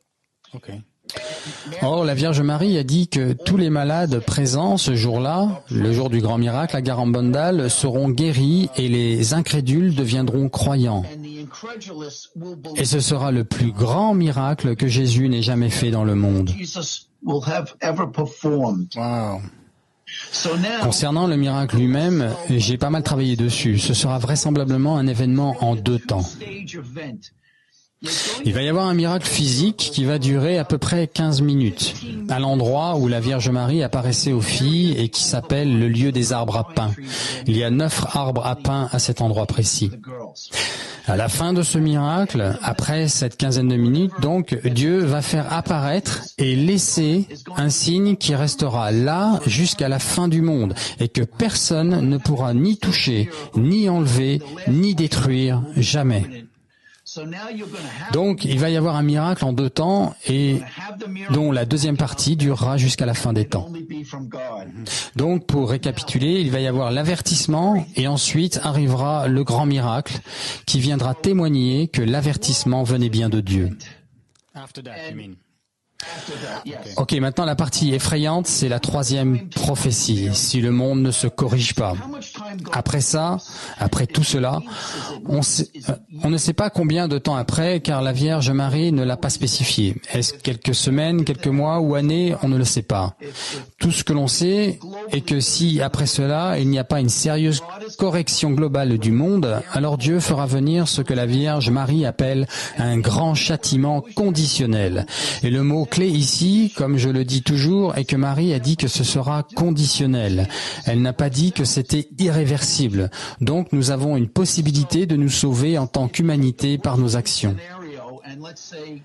Or, la Vierge Marie a dit que tous les malades présents ce jour-là, le jour du grand miracle à Garabandal, seront guéris et les incrédules deviendront croyants. And the incredulous will believe Et ce sera le plus grand miracle que Jésus n'ait jamais fait dans le monde. Jesus will have ever performed. So now, Concernant le miracle lui-même, j'ai pas mal travaillé dessus. Ce sera vraisemblablement un événement en 2 temps. stage event. Il va y avoir un miracle physique qui va durer à peu près 15 minutes, à l'endroit où la Vierge Marie apparaissait aux filles et qui s'appelle le lieu des arbres à pain. Il y a 9 arbres à pain à cet endroit précis. The girls. À la fin de ce miracle, après cette quinzaine de minutes, donc, Dieu va faire apparaître et laisser un signe qui restera là jusqu'à la fin du monde et que personne ne pourra ni toucher, ni enlever, ni détruire, jamais. So now you're going to have Donc, il va y avoir un miracle en 2 temps et the miracle dont la deuxième partie durera jusqu'à la fin des temps. only be from God. Donc, pour récapituler, il va y avoir l'avertissement et ensuite arrivera le grand miracle qui viendra témoigner que l'avertissement venait bien de Dieu. After that, yes. Ok, maintenant la partie effrayante, c'est la 3e prophétie, si le monde ne se corrige pas. How much time goes Après ça, après tout cela, on ne sait pas combien de temps après, car la Vierge Marie ne l'a pas spécifié. Est-ce quelques semaines, quelques mois ou années? On ne le sait pas. Tout ce que l'on sait est que si, après cela, il n'y a pas une sérieuse correction globale du monde, alors Dieu fera venir ce que la Vierge Marie appelle un grand châtiment conditionnel. Et le mot clé ici, comme je le dis toujours, est que Marie a dit que ce sera conditionnel. Elle n'a pas dit que c'était irréversible. Donc nous avons une possibilité de nous sauver en tant qu'humanité par nos actions. scenario, and let's say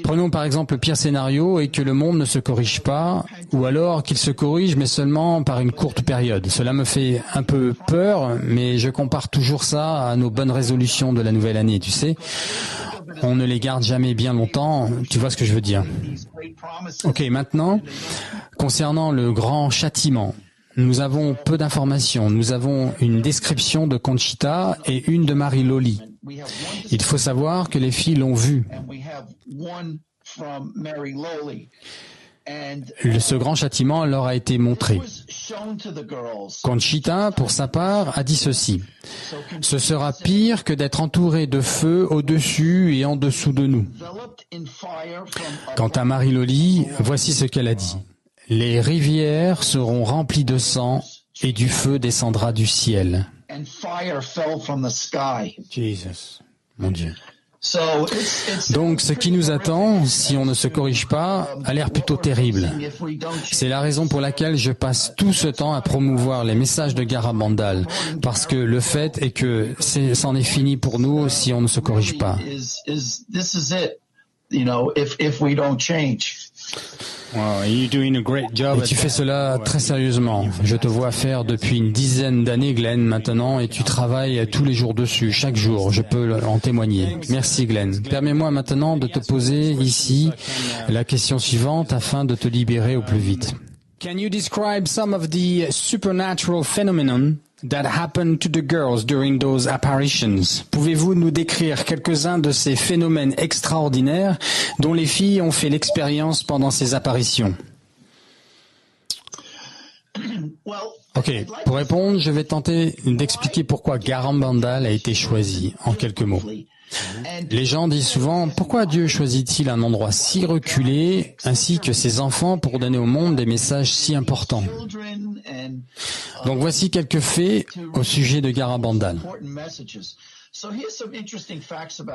Prenons par exemple le pire scénario et que le monde ne se corrige pas, ou alors qu'il se corrige mais seulement par une courte période. Cela me fait un peu peur, mais je compare toujours ça à nos bonnes résolutions de la nouvelle année, tu sais. On ne les garde jamais bien longtemps, tu vois ce que je veux dire. these great promises. Ok, maintenant, concernant le grand châtiment, nous avons peu d'informations. Nous avons une description de Conchita et une de Marie Loli. We have one, Il faut savoir que les filles l'ont vu. and we have one from Mary Lowley, and Ce grand châtiment leur a été montré. was shown to the girls. Conchita, pour sa part, a dit ceci. So Ce sera pire que d'être entouré de feu au-dessus et en dessous de nous. enveloped in fire from Quant à Marie Loli, voici ce qu'elle a dit. Les rivières seront remplies de sang et du feu descendra du ciel. and fire fell from the sky. Jesus, mon Dieu. So it's Donc, ce qui nous attend, si on ne se corrige pas, a l'air plutôt terrible. if we don't C'est la raison pour laquelle je passe tout ce temps à promouvoir les messages de Garabandal, parce que le fait est que c'en est fini pour nous si on ne se corrige pas. this is it, you know, if we don't change. Et tu fais cela très sérieusement. Je te vois faire depuis une dizaine d'années, Glenn, maintenant, et tu travailles tous les jours dessus, chaque jour. Je peux en témoigner. Merci, Glenn. Permets-moi maintenant de te poser ici la question suivante afin de te libérer au plus vite. Can you describe some of the supernatural phenomenon that happened to the girls during those apparitions? Pouvez-vous nous décrire quelques-uns de ces phénomènes extraordinaires dont les filles ont fait l'expérience pendant ces apparitions? Ok, pour répondre, je vais tenter d'expliquer pourquoi Garabandal a été choisi, en quelques mots. Les gens disent souvent, pourquoi Dieu choisit-il un endroit si reculé, ainsi que ses enfants, pour donner au monde des messages si importants? Donc voici quelques faits au sujet de Garabandal.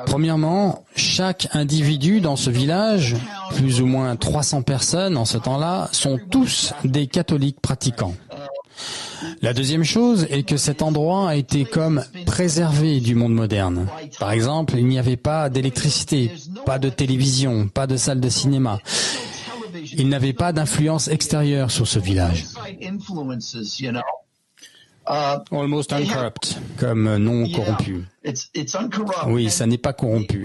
Premièrement, chaque individu dans ce village, plus ou moins 300 personnes en ce temps-là, sont tous des catholiques pratiquants. La deuxième chose est que cet endroit a été comme préservé du monde moderne. Par exemple, il n'y avait pas d'électricité, pas de télévision, pas de salle de cinéma. Il n'avait pas d'influence extérieure sur ce village. Almost uncorrupt, comme non corrompu. Oui, ça n'est pas corrompu.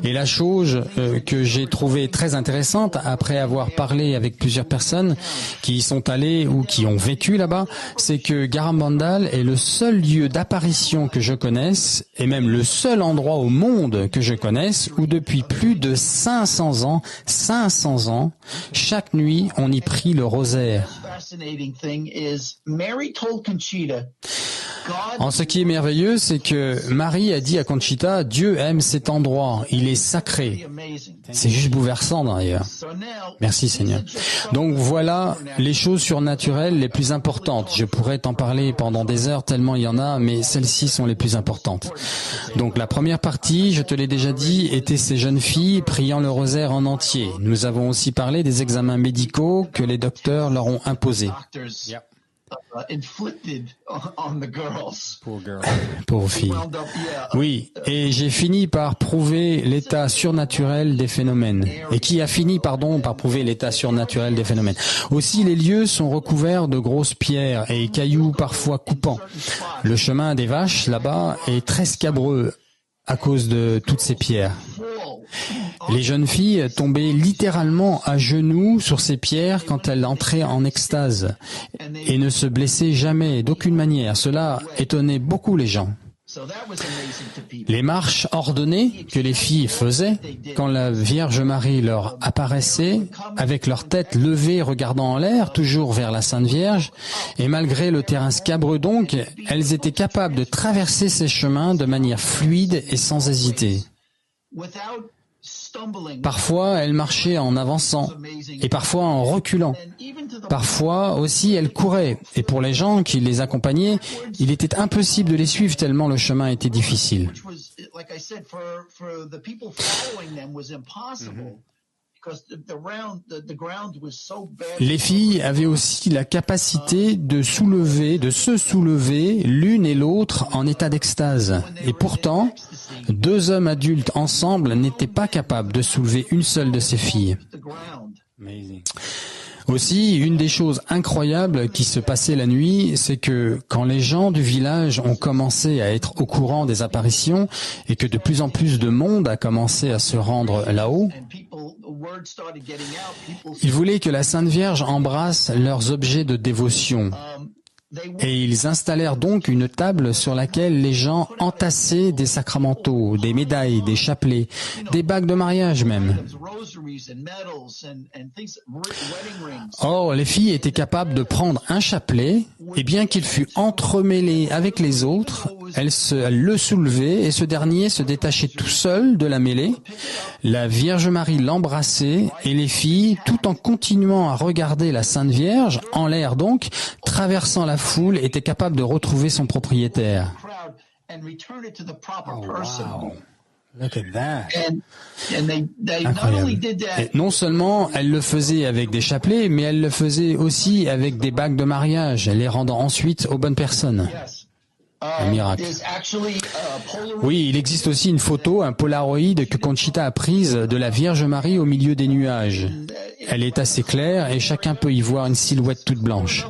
Et la chose que j'ai trouvée très intéressante, après avoir parlé avec plusieurs personnes qui y sont allées ou qui ont vécu là-bas, c'est que Garabandal est le seul lieu d'apparition que je connaisse, et même le seul endroit au monde que je connaisse, où depuis plus de 500 ans, chaque nuit, on y prie le rosaire. En ce qui est merveilleux, c'est que Marie a dit à Conchita, Dieu aime cet endroit, il est sacré. C'est juste bouleversant d'ailleurs. Merci Seigneur. Donc voilà les choses surnaturelles les plus importantes. Je pourrais t'en parler pendant des heures tellement il y en a, mais celles-ci sont les plus importantes. Donc la première partie, je te l'ai déjà dit, était ces jeunes filles priant le rosaire en entier. Nous avons aussi parlé des examens médicaux que les docteurs leur ont imposés. Pauvres filles. Oui, et j'ai fini par prouver l'état surnaturel des phénomènes. Et qui a fini, par prouver l'état surnaturel des phénomènes. Aussi, les lieux sont recouverts de grosses pierres et cailloux parfois coupants. Le chemin des vaches, là-bas, est très scabreux à cause de toutes ces pierres. Les jeunes filles tombaient littéralement à genoux sur ces pierres quand elles entraient en extase et ne se blessaient jamais d'aucune manière. Cela étonnait beaucoup les gens. Les marches ordonnées que les filles faisaient quand la Vierge Marie leur apparaissait, avec leur tête levée regardant en l'air, toujours vers la Sainte Vierge, et malgré le terrain scabreux donc, elles étaient capables de traverser ces chemins de manière fluide et sans hésiter. Parfois, elles marchaient en avançant et parfois en reculant. Parfois aussi, elles couraient. Et pour les gens qui les accompagnaient, il était impossible de les suivre tellement le chemin était difficile. Les filles avaient aussi la capacité de se soulever l'une et l'autre en état d'extase. Et pourtant, 2 hommes adultes ensemble n'étaient pas capables de soulever une seule de ces filles. Aussi, une des choses incroyables qui se passait la nuit, c'est que quand les gens du village ont commencé à être au courant des apparitions et que de plus en plus de monde a commencé à se rendre là-haut, ils voulaient que la Sainte Vierge embrasse leurs objets de dévotion. Et ils installèrent donc une table sur laquelle les gens entassaient des sacramentaux, des médailles, des chapelets, des bagues de mariage même. Or, les filles étaient capables de prendre un chapelet, et bien qu'il fût entremêlé avec les autres, elles le soulevaient et ce dernier se détachait tout seul de la mêlée. La Vierge Marie l'embrassait et les filles, tout en continuant à regarder la Sainte Vierge, en l'air donc, traversant la foule, étaient capables de retrouver son propriétaire. Oh, wow. Look at that. Incroyable. Et non seulement elle le faisait avec des chapelets, mais elle le faisait aussi avec des bagues de mariage, les rendant ensuite aux bonnes personnes. Un miracle. Oui, il existe aussi une photo, un Polaroid que Conchita a prise de la Vierge Marie au milieu des nuages. Elle est assez claire et chacun peut y voir une silhouette toute blanche.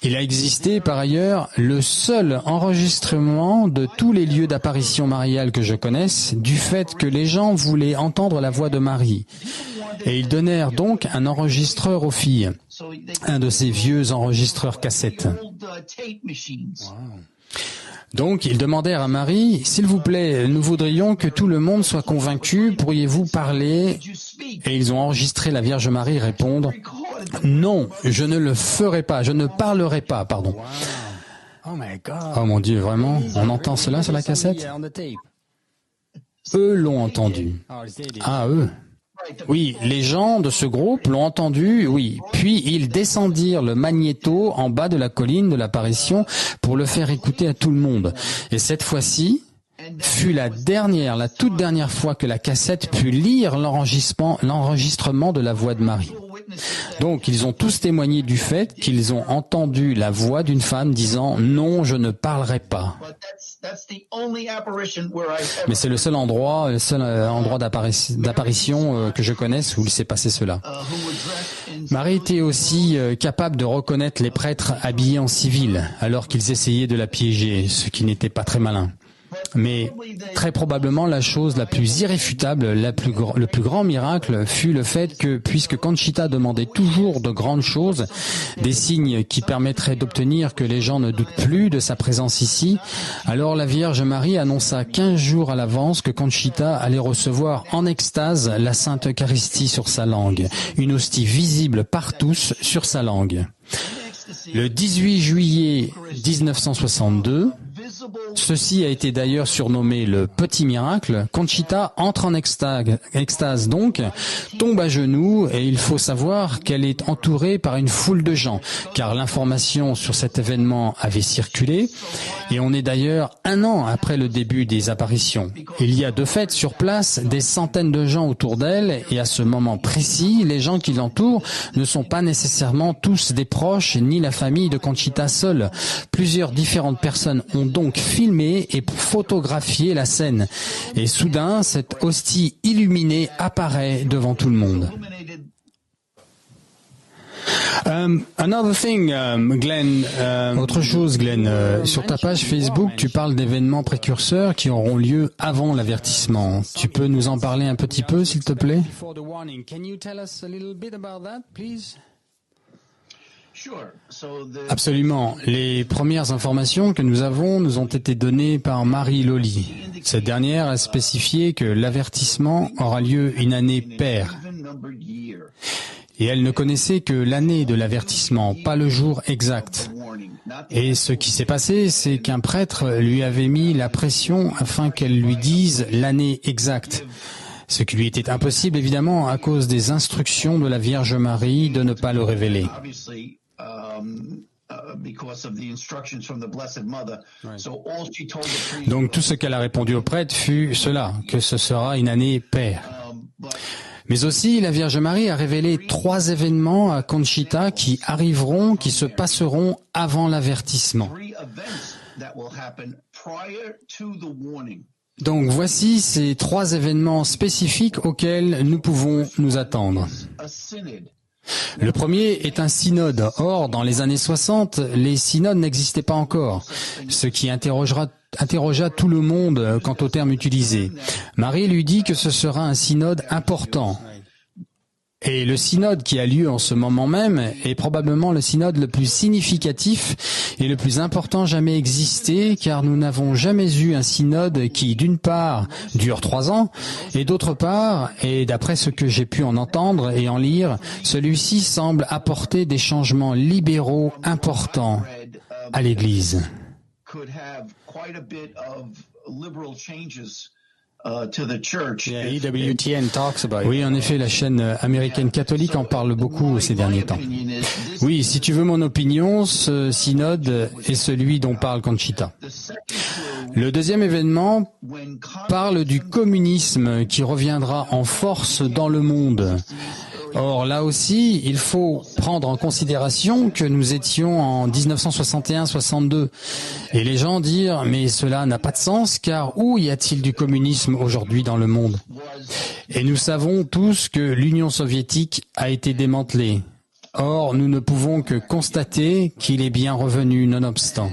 Il a existé par ailleurs le seul enregistrement de tous les lieux d'apparition mariale que je connaisse du fait que les gens voulaient entendre la voix de Marie. Et ils donnèrent donc un enregistreur aux filles, un de ces vieux enregistreurs cassettes. Donc, ils demandèrent à Marie, « S'il vous plaît, nous voudrions que tout le monde soit convaincu, pourriez-vous parler ?» Et ils ont enregistré la Vierge Marie répondre, « Non, je ne le ferai pas, je ne parlerai pas, pardon. » Oh mon Dieu, vraiment? On entend cela sur la cassette? Eux l'ont entendu. Ah, eux. Oui, les gens de ce groupe l'ont entendu, oui. Puis ils descendirent le magnéto en bas de la colline de l'apparition pour le faire écouter à tout le monde. Et cette fois-ci fut la toute dernière fois que la cassette put lire l'enregistrement de la voix de Marie. Donc ils ont tous témoigné du fait qu'ils ont entendu la voix d'une femme disant « Non, je ne parlerai pas ». Mais c'est le seul endroit d'apparition que je connaisse où il s'est passé cela. Marie était aussi capable de reconnaître les prêtres habillés en civil alors qu'ils essayaient de la piéger, ce qui n'était pas très malin. Mais très probablement la chose la plus irréfutable, le plus grand miracle fut le fait que, puisque Conchita demandait toujours de grandes choses, des signes qui permettraient d'obtenir que les gens ne doutent plus de sa présence ici, alors la Vierge Marie annonça 15 jours à l'avance que Conchita allait recevoir en extase la Sainte Eucharistie sur sa langue, une hostie visible par tous sur sa langue. Le 18 juillet 1962, ceci a été d'ailleurs surnommé le petit miracle, Conchita entre en extase donc, tombe à genoux et il faut savoir qu'elle est entourée par une foule de gens, car l'information sur cet événement avait circulé et on est d'ailleurs 1 an après le début des apparitions. Il y a de fait sur place des centaines de gens autour d'elle et à ce moment précis, les gens qui l'entourent ne sont pas nécessairement tous des proches ni la famille de Conchita seule. Plusieurs différentes personnes ont donc filmé et photographié la scène. Et soudain, cette hostie illuminée apparaît devant tout le monde. Another thing, Glenn. Autre chose, Glenn, sur ta page Facebook, tu parles d'événements précurseurs qui auront lieu avant l'avertissement. Tu peux nous en parler un petit peu, s'il te plaît? Absolument. Les premières informations que nous avons nous ont été données par Marie Loli. Cette dernière a spécifié que l'avertissement aura lieu une année paire. Et elle ne connaissait que l'année de l'avertissement, pas le jour exact. Et ce qui s'est passé, c'est qu'un prêtre lui avait mis la pression afin qu'elle lui dise l'année exacte. Ce qui lui était impossible, évidemment, à cause des instructions de la Vierge Marie de ne pas le révéler. Donc tout ce qu'elle a répondu au prêtre fut cela, que ce sera une année paire. Mais aussi, la Vierge Marie a révélé 3 événements à Conchita qui se passeront avant l'avertissement. Donc voici ces 3 événements spécifiques auxquels nous pouvons nous attendre. Le premier est un synode. Or, dans les années 60, les synodes n'existaient pas encore, ce qui interrogea tout le monde quant au terme utilisé. Marie lui dit que ce sera un synode important. Et le synode qui a lieu en ce moment même est probablement le synode le plus significatif et le plus important jamais existé, car nous n'avons jamais eu un synode qui, d'une part, dure 3 ans, et d'autre part, et d'après ce que j'ai pu en entendre et en lire, celui-ci semble apporter des changements libéraux importants à l'Église. Oui, en effet, la chaîne américaine catholique en parle beaucoup ces derniers temps. Oui, si tu veux mon opinion, ce synode est celui dont parle Conchita. Le deuxième événement parle du communisme qui reviendra en force dans le monde. Or, là aussi, il faut prendre en considération que nous étions en 1961-62. Et les gens dirent, mais cela n'a pas de sens, car où y a-t-il du communisme aujourd'hui dans le monde? Et nous savons tous que l'Union soviétique a été démantelée. Or, nous ne pouvons que constater qu'il est bien revenu nonobstant.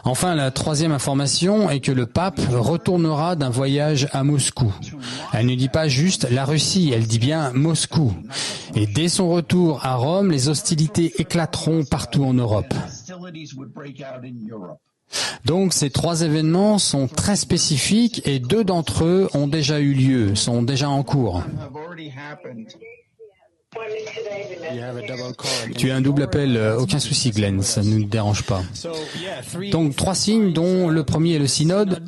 Enfin, la troisième information est que le pape retournera d'un voyage à Moscou. Elle ne dit pas juste la Russie, elle dit bien Moscou. Et dès son retour à Rome, les hostilités éclateront partout en Europe. Donc ces trois événements sont très spécifiques et deux d'entre eux ont déjà eu lieu, sont déjà en cours. Tu as un double appel, aucun souci Glenn, ça ne nous dérange pas. Donc trois signes dont le premier est le synode,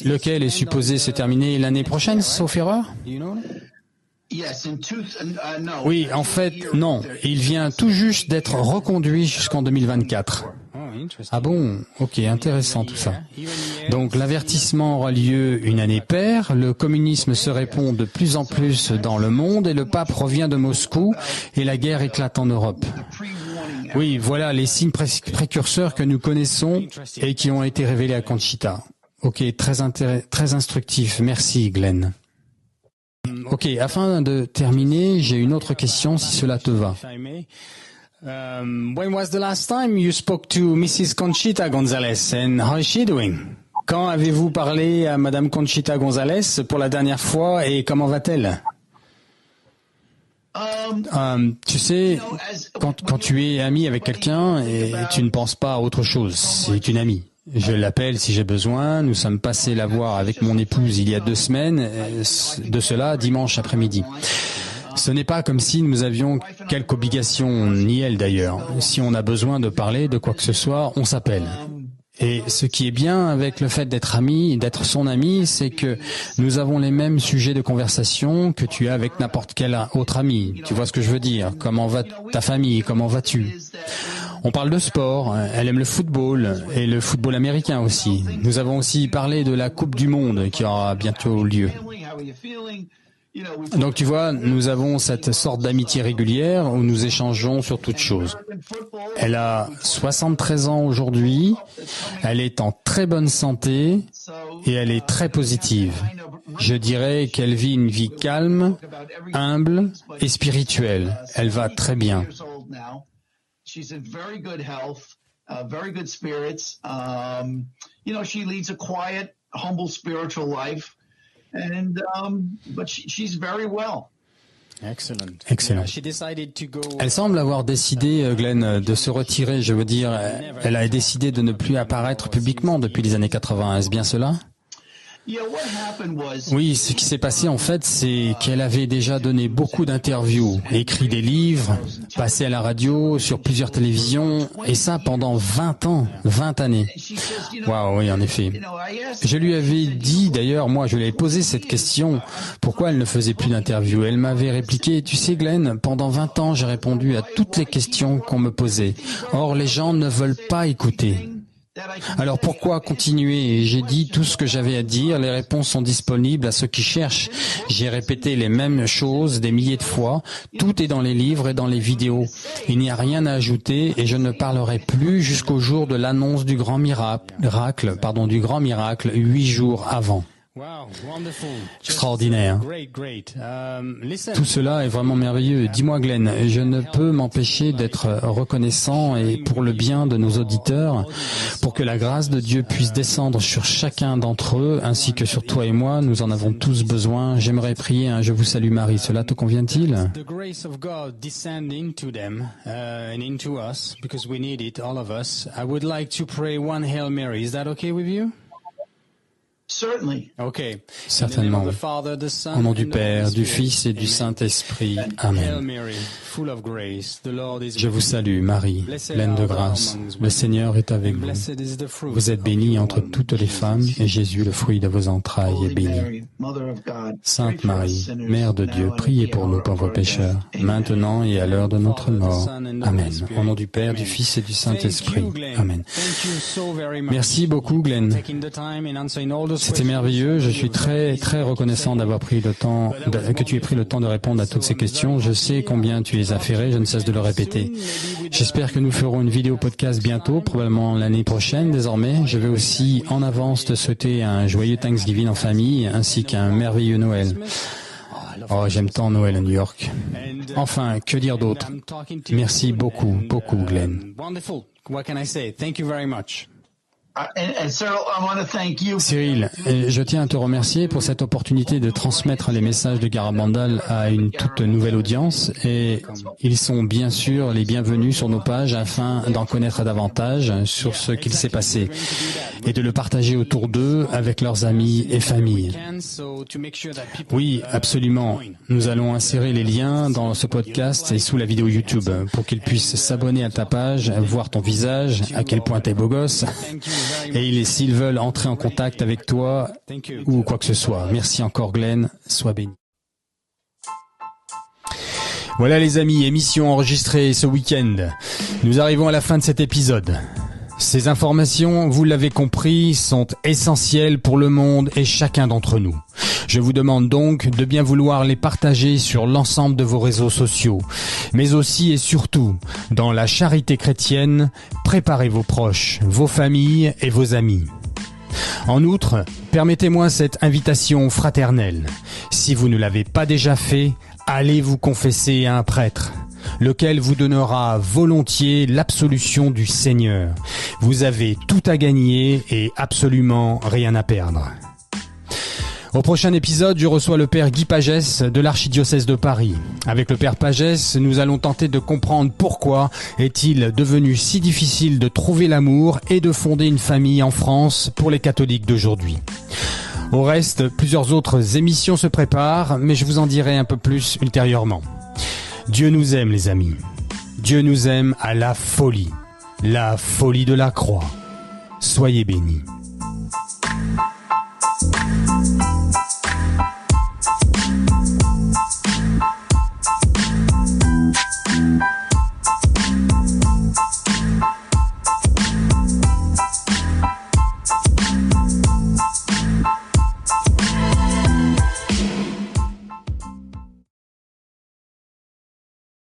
lequel est supposé se terminer l'année prochaine, sauf erreur? Oui, en fait, non. Il vient tout juste d'être reconduit jusqu'en 2024. Ah bon? Ok, intéressant tout ça. Donc l'avertissement aura lieu une année paire, le communisme se répand de plus en plus dans le monde et le pape revient de Moscou et la guerre éclate en Europe. Oui, voilà les signes précurseurs que nous connaissons et qui ont été révélés à Conchita. Ok, très instructif. Merci Glenn. Ok, afin de terminer, j'ai une autre question si cela te va. When was the last time you spoke to Mrs. Conchita Gonzalez and how is she doing? Quand avez-vous parlé à Madame Conchita Gonzalez pour la dernière fois et comment va-t-elle? Tu sais, quand tu es ami avec quelqu'un et tu ne penses pas à autre chose, c'est une amie. Je l'appelle si j'ai besoin. Nous sommes passés la voir avec mon épouse il y a 2 semaines, de cela dimanche après-midi. Ce n'est pas comme si nous avions quelque obligation, ni elle d'ailleurs. Si on a besoin de parler de quoi que ce soit, on s'appelle. Et ce qui est bien avec le fait d'être ami, d'être son ami, c'est que nous avons les mêmes sujets de conversation que tu as avec n'importe quel autre ami. Tu vois ce que je veux dire? Comment va ta famille? Comment vas-tu? On parle de sport, elle aime le football et le football américain aussi. Nous avons aussi parlé de la Coupe du Monde qui aura bientôt lieu. Donc tu vois, nous avons cette sorte d'amitié régulière où nous échangeons sur toutes choses. Elle a 73 ans aujourd'hui, elle est en très bonne santé et elle est très positive. Je dirais qu'elle vit une vie calme, humble et spirituelle. Elle va très bien. She's in very good health, very good spirits. She leads a quiet, humble spiritual life. But she's very well. Excellent. Elle semble avoir décidé, Glenn, de se retirer. Je veux dire, elle a décidé de ne plus apparaître publiquement depuis les années 80. Est-ce bien cela? Oui, ce qui s'est passé en fait, c'est qu'elle avait déjà donné beaucoup d'interviews, écrit des livres, passé à la radio, sur plusieurs télévisions, et ça pendant 20 ans, 20 années. Waouh, oui, en effet. Je lui avais dit, d'ailleurs, moi, je lui ai posé cette question, pourquoi elle ne faisait plus d'interviews. Elle m'avait répliqué, tu sais Glenn, pendant 20 ans, j'ai répondu à toutes les questions qu'on me posait. Or, les gens ne veulent pas écouter. Alors pourquoi continuer? J'ai dit tout ce que j'avais à dire, les réponses sont disponibles à ceux qui cherchent. J'ai répété les mêmes choses des milliers de fois, tout est dans les livres et dans les vidéos. Il n'y a rien à ajouter et je ne parlerai plus jusqu'au jour de l'annonce du grand miracle, du grand miracle 8 jours avant. Extraordinaire. Tout cela est vraiment merveilleux. Dis-moi Glenn, je ne peux m'empêcher d'être reconnaissant et pour le bien de nos auditeurs, pour que la grâce de Dieu puisse descendre sur chacun d'entre eux, ainsi que sur toi et moi, nous en avons tous besoin. J'aimerais prier un Je vous salue Marie, cela te convient-il? Certainement. Au nom du Père, du Fils et du Saint-Esprit. Amen. Je vous salue, Marie, pleine de grâce. Le Seigneur est avec vous. Vous êtes bénie entre toutes les femmes, et Jésus, le fruit de vos entrailles, est béni. Sainte Marie, Mère de Dieu, priez pour nous pauvres pécheurs, maintenant et à l'heure de notre mort. Amen. Au nom du Père, du Fils et du Saint-Esprit. Amen. Merci beaucoup, Glenn. C'était merveilleux. Je suis très, très reconnaissant d'avoir pris le temps, que tu aies pris le temps de répondre à toutes ces questions. Je sais combien tu les as affairées. Je ne cesse de le répéter. J'espère que nous ferons une vidéo podcast bientôt, probablement l'année prochaine désormais. Je vais aussi en avance te souhaiter un joyeux Thanksgiving en famille, ainsi qu'un merveilleux Noël. Oh, j'aime tant Noël à New York. Enfin, que dire d'autre? Merci beaucoup, beaucoup, Glenn. And Cyril, I want to thank you. Cyril, je tiens à te remercier pour cette opportunité de transmettre les messages de Garabandal à une toute nouvelle audience, et ils sont bien sûr les bienvenus sur nos pages afin d'en connaître davantage sur ce qu'il s'est passé et de le partager autour d'eux avec leurs amis et familles. Oui, absolument. Nous allons insérer les liens dans ce podcast et sous la vidéo YouTube pour qu'ils puissent s'abonner à ta page, voir ton visage, à quel point t'es beau gosse. Et s'ils veulent entrer en contact avec toi ou quoi que ce soit. Merci encore Glenn, sois béni. Voilà les amis, émission enregistrée ce week-end. Nous arrivons à la fin de cet épisode. Ces informations, vous l'avez compris, sont essentielles pour le monde et chacun d'entre nous. Je vous demande donc de bien vouloir les partager sur l'ensemble de vos réseaux sociaux, mais aussi et surtout, dans la charité chrétienne, préparez vos proches, vos familles et vos amis. En outre, permettez-moi cette invitation fraternelle. Si vous ne l'avez pas déjà fait, allez vous confesser à un prêtre, lequel vous donnera volontiers l'absolution du Seigneur. Vous avez tout à gagner et absolument rien à perdre. Au prochain épisode, je reçois le père Guy Pagès de l'archidiocèse de Paris. Avec le père Pagès, nous allons tenter de comprendre pourquoi est-il devenu si difficile de trouver l'amour et de fonder une famille en France pour les catholiques d'aujourd'hui. Au reste, plusieurs autres émissions se préparent, mais je vous en dirai un peu plus ultérieurement. Dieu nous aime, les amis. Dieu nous aime à la folie de la croix. Soyez bénis.